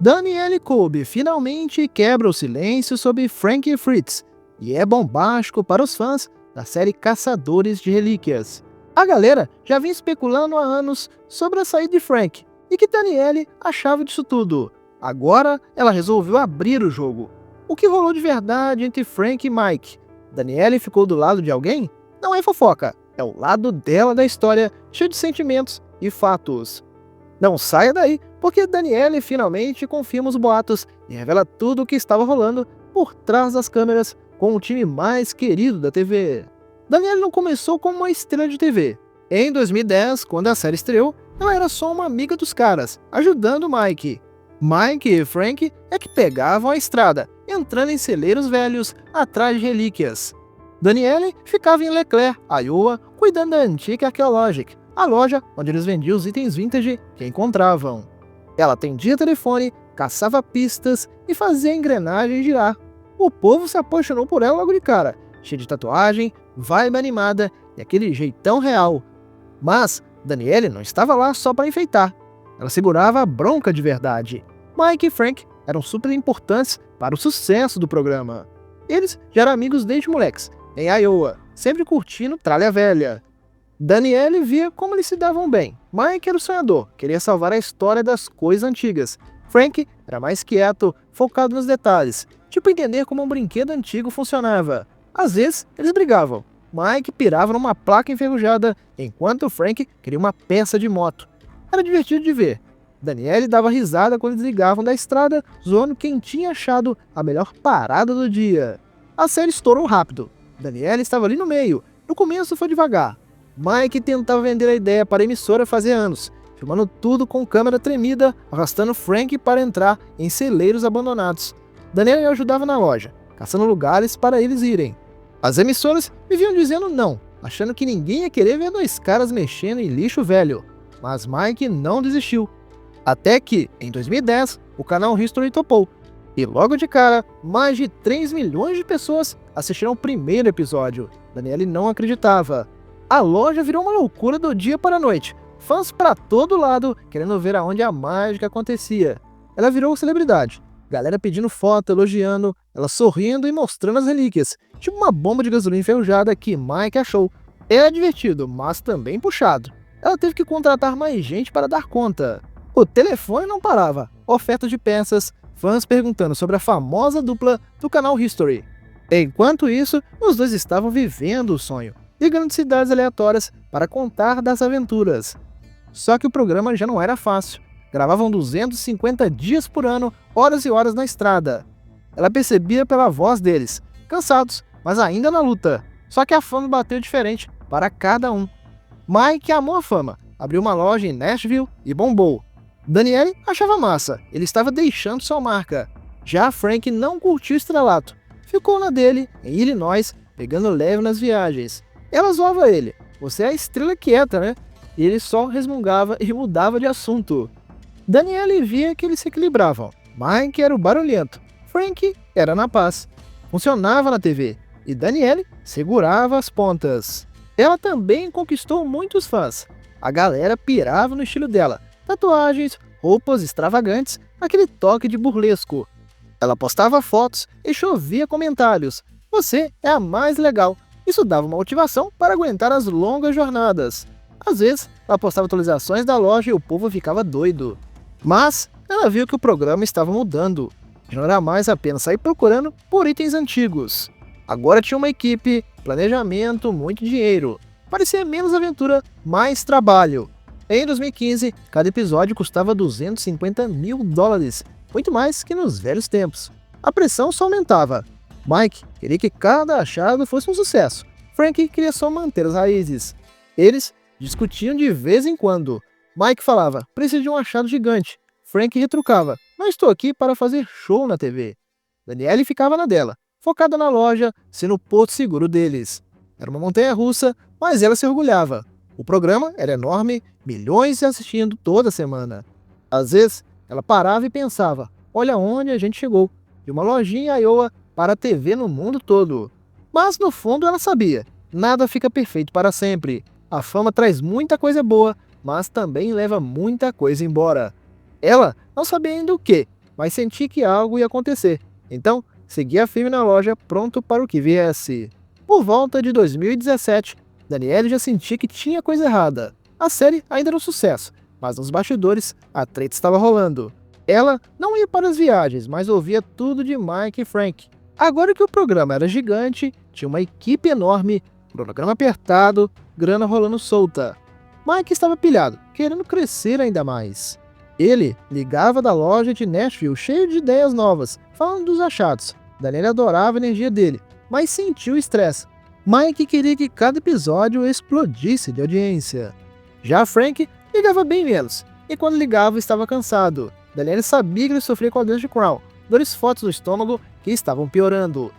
Danielle Colby finalmente quebra o silêncio sobre Frank e Fritz, e é bombástico para os fãs da série Caçadores de Relíquias. A galera já vinha especulando há anos sobre a saída de Frank, e que Danielle achava disso tudo. Agora ela resolveu abrir o jogo. O que rolou de verdade entre Frank e Mike? Danielle ficou do lado de alguém? Não é fofoca, é o lado dela da história, cheio de sentimentos e fatos. Não saia daí, porque Danielle finalmente confirma os boatos e revela tudo o que estava rolando por trás das câmeras com o time mais querido da TV. Danielle não começou como uma estrela de TV. Em 2010, quando a série estreou, ela era só uma amiga dos caras, ajudando Mike. Mike e Frank é que pegavam a estrada, entrando em celeiros velhos atrás de relíquias. Danielle ficava em Leclerc, Iowa, cuidando da Antique Archaeologic, a loja onde eles vendiam os itens vintage que encontravam. Ela atendia telefone, caçava pistas e fazia a engrenagem girar. O povo se apaixonou por ela logo de cara, cheia de tatuagem, vibe animada e aquele jeitão real. Mas Danielle não estava lá só para enfeitar. Ela segurava a bronca de verdade. Mike e Frank eram super importantes para o sucesso do programa. Eles já eram amigos desde moleques, em Iowa, sempre curtindo tralha velha. Danielle via como eles se davam bem. Mike era o sonhador, queria salvar a história das coisas antigas. Frank era mais quieto, focado nos detalhes, tipo entender como um brinquedo antigo funcionava. Às vezes, eles brigavam. Mike pirava numa placa enferrujada, enquanto Frank queria uma peça de moto. Era divertido de ver. Danielle dava risada quando eles ligavam da estrada, zoando quem tinha achado a melhor parada do dia. A série estourou rápido. Danielle estava ali no meio. No começo foi devagar. Mike tentava vender a ideia para a emissora fazia anos, filmando tudo com câmera tremida, arrastando Frank para entrar em celeiros abandonados. Danielle ajudava na loja, caçando lugares para eles irem. As emissoras viviam dizendo não, achando que ninguém ia querer ver dois caras mexendo em lixo velho. Mas Mike não desistiu. Até que, em 2010, o canal History topou. E logo de cara, mais de 3 milhões de pessoas assistiram o primeiro episódio. Danielle não acreditava. A loja virou uma loucura do dia para a noite. Fãs para todo lado, querendo ver aonde a mágica acontecia. Ela virou celebridade. Galera pedindo foto, elogiando, ela sorrindo e mostrando as relíquias. Tipo uma bomba de gasolina enferrujada que Mike achou. Era divertido, mas também puxado. Ela teve que contratar mais gente para dar conta. O telefone não parava. Oferta de peças, fãs perguntando sobre a famosa dupla do canal History. Enquanto isso, os dois estavam vivendo o sonho, ligando de cidades aleatórias para contar das aventuras. Só que o programa já não era fácil. Gravavam 250 dias por ano, horas e horas na estrada. Ela percebia pela voz deles, cansados, mas ainda na luta. Só que a fama bateu diferente para cada um. Mike amou a fama, abriu uma loja em Nashville e bombou. Danielle achava massa, ele estava deixando sua marca. Já Frank não curtiu o estrelato. Ficou na dele, em Illinois, pegando leve nas viagens. Ela zoava ele. Você é a estrela quieta, né? E ele só resmungava e mudava de assunto. Danielle via que eles se equilibravam. Mike era o barulhento. Frank era na paz. Funcionava na TV. E Danielle segurava as pontas. Ela também conquistou muitos fãs. A galera pirava no estilo dela. Tatuagens, roupas extravagantes, aquele toque de burlesco. Ela postava fotos e chovia comentários. Você é a mais legal. Isso dava uma motivação para aguentar as longas jornadas. Às vezes, ela postava atualizações da loja e o povo ficava doido. Mas ela viu que o programa estava mudando. Já não era mais apenas sair procurando por itens antigos. Agora tinha uma equipe, planejamento, muito dinheiro. Parecia menos aventura, mais trabalho. Em 2015, cada episódio custava $250 mil, muito mais que nos velhos tempos. A pressão só aumentava. Mike queria que cada achado fosse um sucesso. Frank queria só manter as raízes. Eles discutiam de vez em quando. Mike falava, preciso de um achado gigante. Frank retrucava, não estou aqui para fazer show na TV. Danielle ficava na dela, focada na loja, sendo o porto seguro deles. Era uma montanha-russa, mas ela se orgulhava. O programa era enorme, milhões assistindo toda semana. Às vezes, ela parava e pensava, olha onde a gente chegou, de uma lojinha em Iowa para a TV no mundo todo. Mas no fundo ela sabia, nada fica perfeito para sempre. A fama traz muita coisa boa, mas também leva muita coisa embora. Ela não sabia ainda o que, mas senti que algo ia acontecer. Então, seguia firme na loja, pronto para o que viesse. Por volta de 2017, Danielle já sentia que tinha coisa errada. A série ainda era um sucesso, mas nos bastidores a treta estava rolando. Ela não ia para as viagens, mas ouvia tudo de Mike e Frank. Agora que o programa era gigante, tinha uma equipe enorme, cronograma apertado, grana rolando solta. Mike estava pilhado, querendo crescer ainda mais. Ele ligava da loja de Nashville cheio de ideias novas, falando dos achados. Danielle adorava a energia dele, mas sentiu estresse. Mike queria que cada episódio explodisse de audiência. Já Frank ligava bem menos, e quando ligava estava cansado. Danielle sabia que ele sofria com a doença de Crohn, dores fortes no estômago que estavam piorando.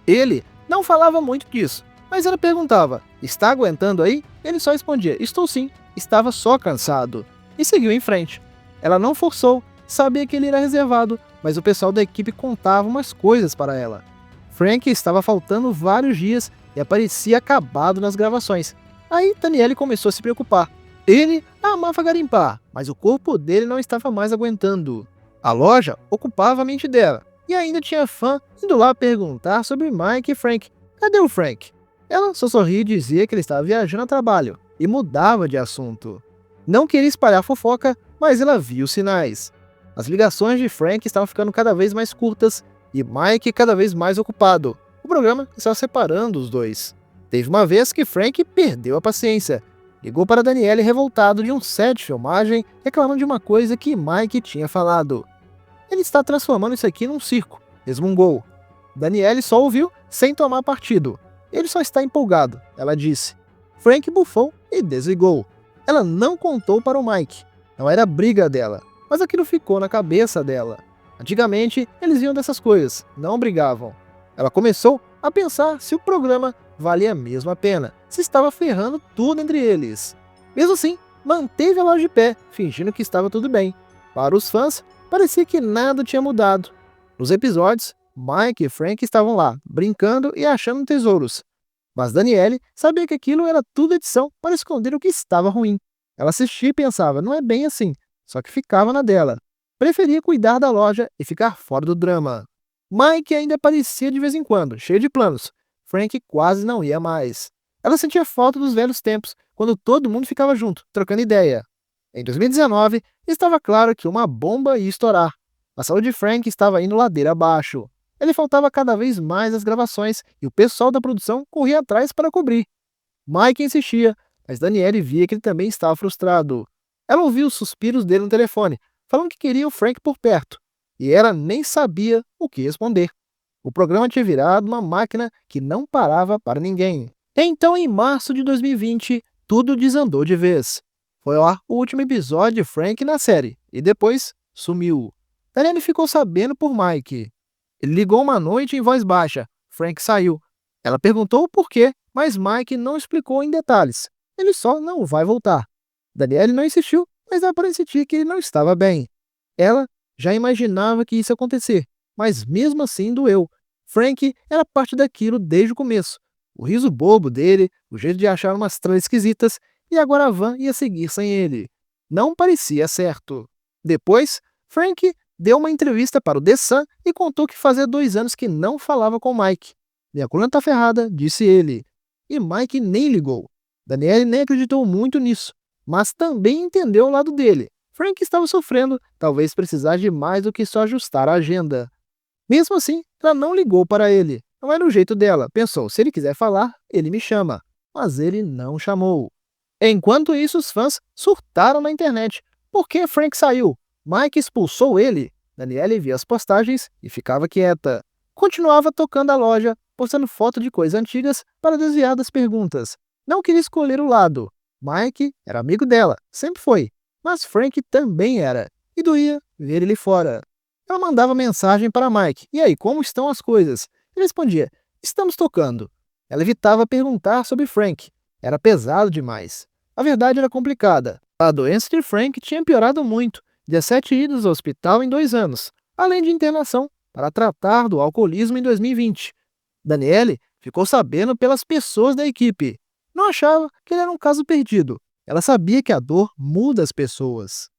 Ele não falava muito disso, mas ela perguntava, está aguentando aí? Ele só respondia, estou sim, estava só cansado, e seguiu em frente. Ela não forçou, sabia que ele era reservado, mas o pessoal da equipe contava umas coisas para ela. Frank estava faltando vários dias e aparecia acabado nas gravações. Aí Danielle começou a se preocupar. Ele amava garimpar, mas o corpo dele não estava mais aguentando. A loja ocupava a mente dela, e ainda tinha fã indo lá perguntar sobre Mike e Frank. Cadê o Frank? Ela só sorria e dizia que ele estava viajando a trabalho, e mudava de assunto. Não queria espalhar fofoca, mas ela viu os sinais. As ligações de Frank estavam ficando cada vez mais curtas, e Mike cada vez mais ocupado. O programa estava separando os dois. Teve uma vez que Frank perdeu a paciência. Ligou para Danielle revoltado de um set de filmagem, reclamando de uma coisa que Mike tinha falado. Ele está transformando isso aqui num circo, resmungou. Danielle só ouviu sem tomar partido. Ele só está empolgado, ela disse. Frank bufou e desligou. Ela não contou para o Mike. Não era briga dela, mas aquilo ficou na cabeça dela. Antigamente, eles iam dessas coisas, não brigavam. Ela começou a pensar se o programa valia mesmo a pena, se estava ferrando tudo entre eles. Mesmo assim, manteve a loja de pé, fingindo que estava tudo bem. Para os fãs, parecia que nada tinha mudado. Nos episódios, Mike e Frank estavam lá, brincando e achando tesouros. Mas Danielle sabia que aquilo era tudo edição para esconder o que estava ruim. Ela assistia e pensava, não é bem assim, só que ficava na dela. Preferia cuidar da loja e ficar fora do drama. Mike ainda aparecia de vez em quando, cheio de planos. Frank quase não ia mais. Ela sentia falta dos velhos tempos, quando todo mundo ficava junto, trocando ideia. Em 2019, estava claro que uma bomba ia estourar. A saúde de Frank estava indo ladeira abaixo. Ele faltava cada vez mais às gravações e o pessoal da produção corria atrás para cobrir. Mike insistia, mas Danielle via que ele também estava frustrado. Ela ouviu os suspiros dele no telefone, falando que queria o Frank por perto, e ela nem sabia o que responder. O programa tinha virado uma máquina que não parava para ninguém. Então, em março de 2020, tudo desandou de vez. Foi ao ar o último episódio de Frank na série, e depois sumiu. Danielle ficou sabendo por Mike. Ele ligou uma noite em voz baixa. Frank saiu. Ela perguntou o porquê, mas Mike não explicou em detalhes. Ele só não vai voltar. Danielle não insistiu, mas dá para sentir que ele não estava bem. Ela já imaginava que isso ia acontecer, mas mesmo assim doeu. Frank era parte daquilo desde o começo. O riso bobo dele, o jeito de achar umas tralhas esquisitas, e agora a van ia seguir sem ele. Não parecia certo. Depois, Frank deu uma entrevista para o The Sun e contou que fazia 2 anos que não falava com Mike. Minha coluna tá ferrada, disse ele. E Mike nem ligou. Danielle nem acreditou muito nisso, mas também entendeu o lado dele. Frank estava sofrendo, talvez precisasse de mais do que só ajustar a agenda. Mesmo assim, ela não ligou para ele. Não era o jeito dela. Pensou, se ele quiser falar, ele me chama. Mas ele não chamou. Enquanto isso, os fãs surtaram na internet. Por que Frank saiu? Mike expulsou ele. Danielle via as postagens e ficava quieta. Continuava tocando a loja, postando foto de coisas antigas para desviar das perguntas. Não queria escolher o lado. Mike era amigo dela, sempre foi. Mas Frank também era. E doía ver ele fora. Ela mandava mensagem para Mike. E aí, como estão as coisas? Ele respondia, estamos tocando. Ela evitava perguntar sobre Frank. Era pesado demais. A verdade era complicada. A doença de Frank tinha piorado muito. 17 idas ao hospital em 2 anos, além de internação para tratar do alcoolismo em 2020. Danielle ficou sabendo pelas pessoas da equipe. Não achava que ele era um caso perdido. Ela sabia que a dor muda as pessoas.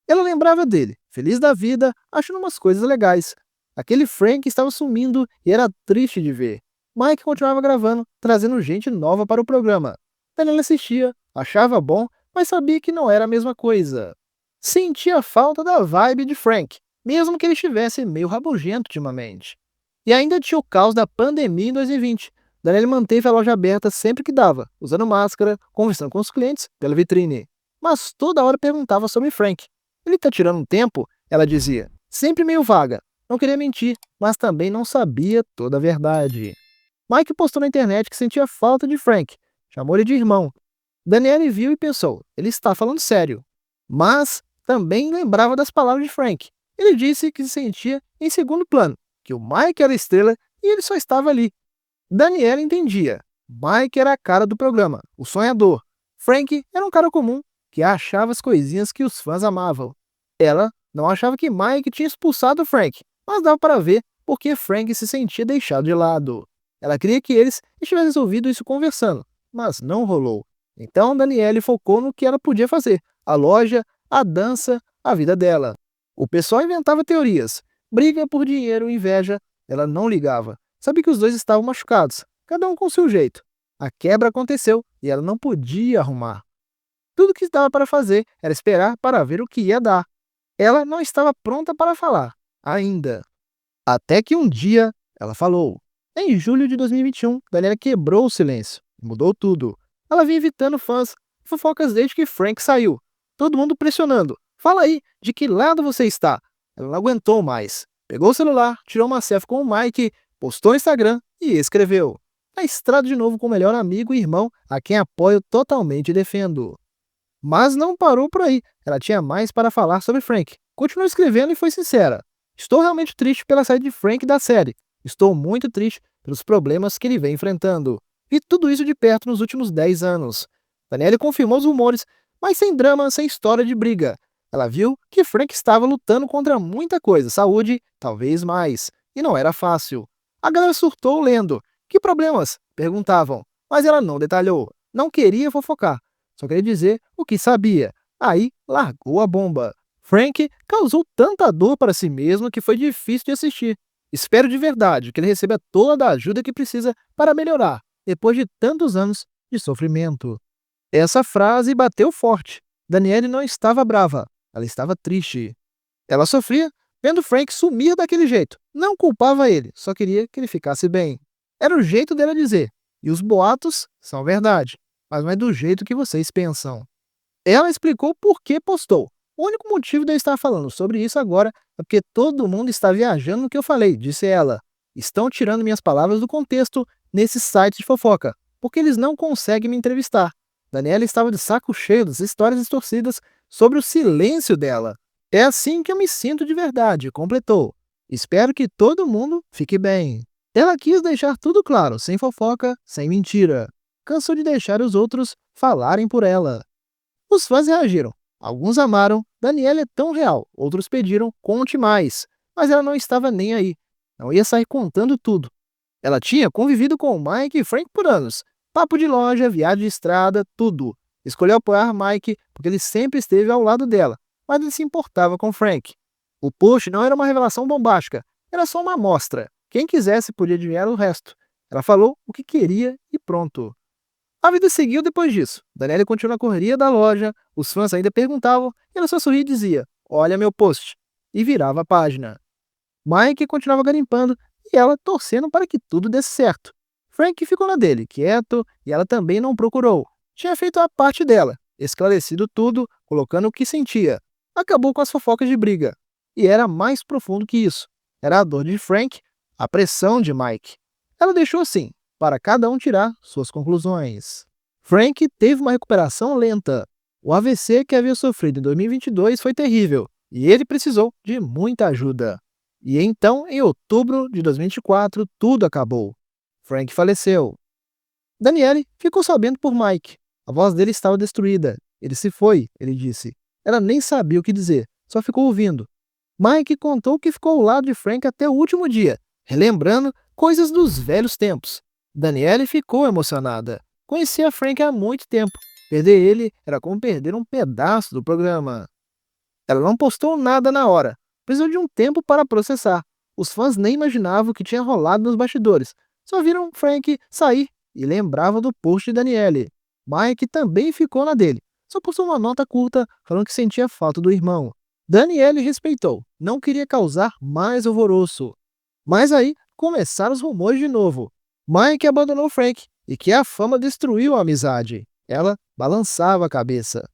Ela lembrava dele, feliz da vida, achando umas coisas legais. Aquele Frank estava sumindo e era triste de ver. Mike continuava gravando, trazendo gente nova para o programa. Daniela assistia, achava bom, mas sabia que não era a mesma coisa. Sentia falta da vibe de Frank, mesmo que ele estivesse meio rabugento ultimamente. E ainda tinha o caos da pandemia em 2020. Daniela manteve a loja aberta sempre que dava, usando máscara, conversando com os clientes pela vitrine. Mas toda hora perguntava sobre Frank. Ele tá tirando um tempo? Ela dizia, sempre meio vaga. Não queria mentir, mas também não sabia toda a verdade. Mike postou na internet que sentia falta de Frank. Chamou ele de irmão. Daniele viu e pensou, ele está falando sério. Mas também lembrava das palavras de Frank. Ele disse que se sentia em segundo plano, que o Mike era a estrela e ele só estava ali. Daniela entendia. Mike era a cara do programa, o sonhador. Frank era um cara comum, que achava as coisinhas que os fãs amavam. Ela não achava que Mike tinha expulsado Frank, mas dava para ver porque Frank se sentia deixado de lado. Ela queria que eles tivessem resolvido isso conversando, mas não rolou. Então Daniele focou no que ela podia fazer: a loja, a dança, a vida dela. O pessoal inventava teorias, briga por dinheiro, inveja. Ela não ligava. Sabia que os dois estavam machucados, cada um com seu jeito. A quebra aconteceu e ela não podia arrumar. Tudo que dava para fazer era esperar para ver o que ia dar. Ela não estava pronta para falar, ainda. Até que um dia ela falou. Em julho de 2021, Daniela quebrou o silêncio. Mudou tudo. Ela vinha evitando fãs e fofocas desde que Frank saiu. Todo mundo pressionando. Fala aí, de que lado você está? Ela não aguentou mais. Pegou o celular, tirou uma selfie com o Mike, postou no Instagram e escreveu. Na estrada de novo com o melhor amigo e irmão, a quem apoio totalmente e defendo. Mas não parou por aí. Ela tinha mais para falar sobre Frank. Continuou escrevendo e foi sincera. Estou realmente triste pela saída de Frank da série. Estou muito triste pelos problemas que ele vem enfrentando. Vi tudo isso de perto nos últimos 10 anos. Daniela confirmou os rumores, mas sem drama, sem história de briga. Ela viu que Frank estava lutando contra muita coisa, saúde, talvez mais. E não era fácil. A galera surtou lendo. Que problemas? Perguntavam. Mas ela não detalhou. Não queria fofocar. Só queria dizer o que sabia. Aí largou a bomba. Frank causou tanta dor para si mesmo que foi difícil de assistir. Espero de verdade que ele receba toda a ajuda que precisa para melhorar, depois de tantos anos de sofrimento. Essa frase bateu forte. Danielle não estava brava, ela estava triste. Ela sofria vendo Frank sumir daquele jeito. Não culpava ele, só queria que ele ficasse bem. Era o jeito dela dizer. E os boatos são verdade, mas não é do jeito que vocês pensam. Ela explicou por que postou. O único motivo de eu estar falando sobre isso agora é porque todo mundo está viajando no que eu falei, disse ela. Estão tirando minhas palavras do contexto nesses sites de fofoca, porque eles não conseguem me entrevistar. Daniela estava de saco cheio das histórias distorcidas sobre o silêncio dela. É assim que eu me sinto de verdade, completou. Espero que todo mundo fique bem. Ela quis deixar tudo claro, sem fofoca, sem mentira. Cansou de deixar os outros falarem por ela. Os fãs reagiram. Alguns amaram, Daniela é tão real. Outros pediram, conte mais. Mas ela não estava nem aí. Não ia sair contando tudo. Ela tinha convivido com o Mike e Frank por anos. Papo de loja, viagem de estrada, tudo. Escolheu apoiar Mike porque ele sempre esteve ao lado dela, mas ele se importava com Frank. O post não era uma revelação bombástica, era só uma amostra. Quem quisesse podia adivinhar o resto. Ela falou o que queria e pronto. A vida seguiu depois disso. Daniela continuou na correria da loja, os fãs ainda perguntavam, e ela só sorria e dizia, olha meu post, e virava a página. Mike continuava garimpando e ela torcendo para que tudo desse certo. Frank ficou na dele, quieto, e ela também não procurou. Tinha feito a parte dela, esclarecido tudo, colocando o que sentia. Acabou com as fofocas de briga. E era mais profundo que isso. Era a dor de Frank, a pressão de Mike. Ela deixou assim, para cada um tirar suas conclusões. Frank teve uma recuperação lenta. O AVC que havia sofrido em 2022 foi terrível, e ele precisou de muita ajuda. E então, em outubro de 2024, tudo acabou. Frank faleceu. Danielle ficou sabendo por Mike. A voz dele estava destruída. Ele se foi, ele disse. Ela nem sabia o que dizer, só ficou ouvindo. Mike contou que ficou ao lado de Frank até o último dia, relembrando coisas dos velhos tempos. Danielle ficou emocionada. Conhecia Frank há muito tempo. Perder ele era como perder um pedaço do programa. Ela não postou nada na hora, precisou de um tempo para processar. Os fãs nem imaginavam o que tinha rolado nos bastidores, só viram Frank sair e lembrava do post de Danielle. Mike também ficou na dele, só postou uma nota curta falando que sentia falta do irmão. Danielle respeitou, não queria causar mais alvoroço. Mas aí começaram os rumores de novo. Mike abandonou Frank e que a fama destruiu a amizade. Ela balançava a cabeça.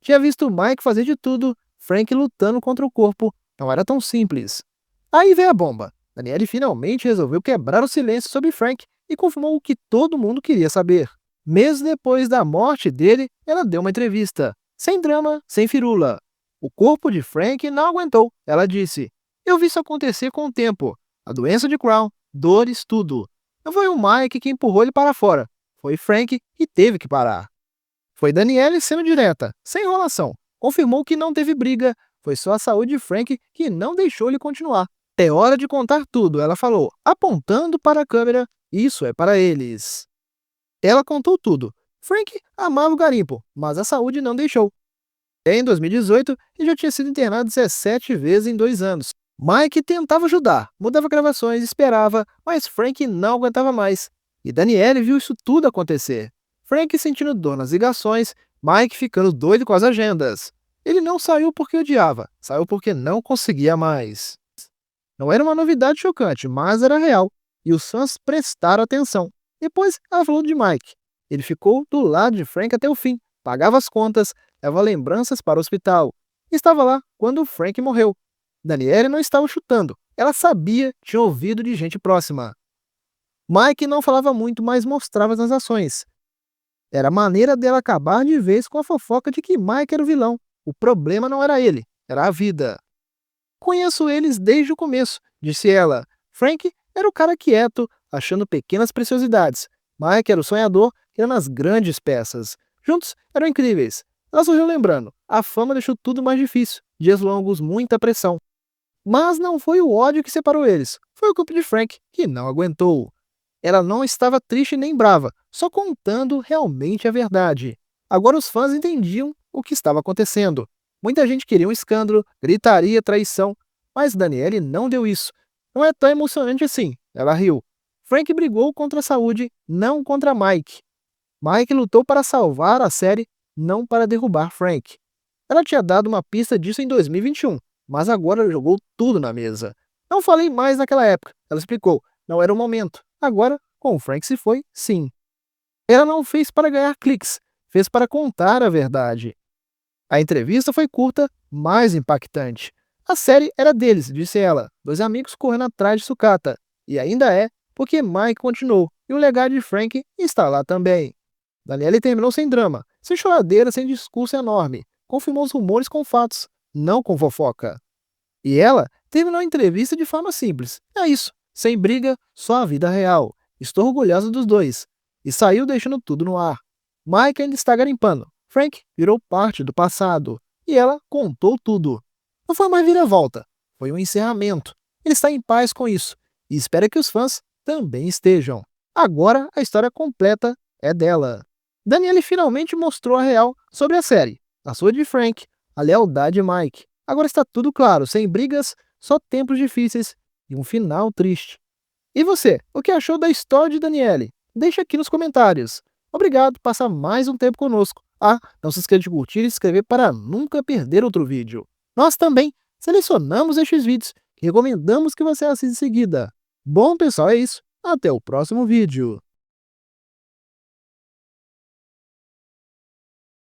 Tinha visto Mike fazer de tudo, Frank lutando contra o corpo. Não era tão simples. Aí veio a bomba. Danielle finalmente resolveu quebrar o silêncio sobre Frank e confirmou o que todo mundo queria saber. Meses depois da morte dele, ela deu uma entrevista. Sem drama, sem firula. O corpo de Frank não aguentou. Ela disse: "Eu vi isso acontecer com o tempo. A doença de Crohn, dores, tudo. Não foi o Mike que empurrou ele para fora. Foi Frank que teve que parar." Foi Danielle sendo direta, sem enrolação. Confirmou que não teve briga, foi só a saúde de Frank que não deixou ele continuar. "É hora de contar tudo", ela falou, apontando para a câmera. "Isso é para eles." Ela contou tudo. Frank amava o garimpo, mas a saúde não deixou. Em 2018, ele já tinha sido internado 17 vezes em 2 anos. Mike tentava ajudar, mudava gravações, esperava, mas Frank não aguentava mais. E Danielle viu isso tudo acontecer. Frank sentindo dor nas ligações, Mike ficando doido com as agendas. Ele não saiu porque odiava, saiu porque não conseguia mais. Não era uma novidade chocante, mas era real, e os fãs prestaram atenção. Depois ela falou de Mike. Ele ficou do lado de Frank até o fim, pagava as contas, levava lembranças para o hospital. Estava lá quando Frank morreu. Danielle não estava chutando, ela sabia, tinha ouvido de gente próxima. Mike não falava muito, mas mostrava nas ações. Era a maneira dela acabar de vez com a fofoca de que Mike era o vilão. O problema não era ele, era a vida. "Conheço eles desde o começo", disse ela. Frank era o cara quieto, achando pequenas preciosidades. Mike era o sonhador, criando as grandes peças. Juntos eram incríveis. Ela sorriu lembrando. A fama deixou tudo mais difícil. Dias longos, muita pressão. Mas não foi o ódio que separou eles. Foi o corpo de Frank, que não aguentou. Ela não estava triste nem brava, só contando realmente a verdade. Agora os fãs entendiam o que estava acontecendo. Muita gente queria um escândalo, gritaria, traição, mas Danielle não deu isso. "Não é tão emocionante assim", ela riu. Frank brigou contra a saúde, não contra Mike. Mike lutou para salvar a série, não para derrubar Frank. Ela tinha dado uma pista disso em 2021, mas agora jogou tudo na mesa. "Não falei mais naquela época", ela explicou. "Não era o momento. Agora, com o Frank se foi, sim." Ela não fez para ganhar cliques, fez para contar a verdade. A entrevista foi curta, mas impactante. "A série era deles", disse ela, dois amigos correndo atrás de sucata. E ainda é, porque Mike continuou, e o legado de Frank está lá também. Danielle terminou sem drama, sem choradeira, sem discurso enorme. Confirmou os rumores com fatos, não com fofoca. E ela terminou a entrevista de forma simples. "É isso, sem briga, só a vida real. Estou orgulhosa dos dois." E saiu deixando tudo no ar. Mike ainda está garimpando. Frank virou parte do passado. E ela contou tudo. Não foi uma viravolta, foi um encerramento. Ele está em paz com isso e espera que os fãs também estejam. Agora a história completa é dela. Danielle finalmente mostrou a real sobre a série, a sua de Frank, a lealdade de Mike. Agora está tudo claro, sem brigas, só tempos difíceis e um final triste. E você, o que achou da história de Danielle? Deixa aqui nos comentários. Obrigado por passar mais um tempo conosco. Não se esqueça de curtir e se inscrever para nunca perder outro vídeo. Nós também selecionamos estes vídeos e recomendamos que você assista em seguida. Bom, pessoal, é isso. Até o próximo vídeo.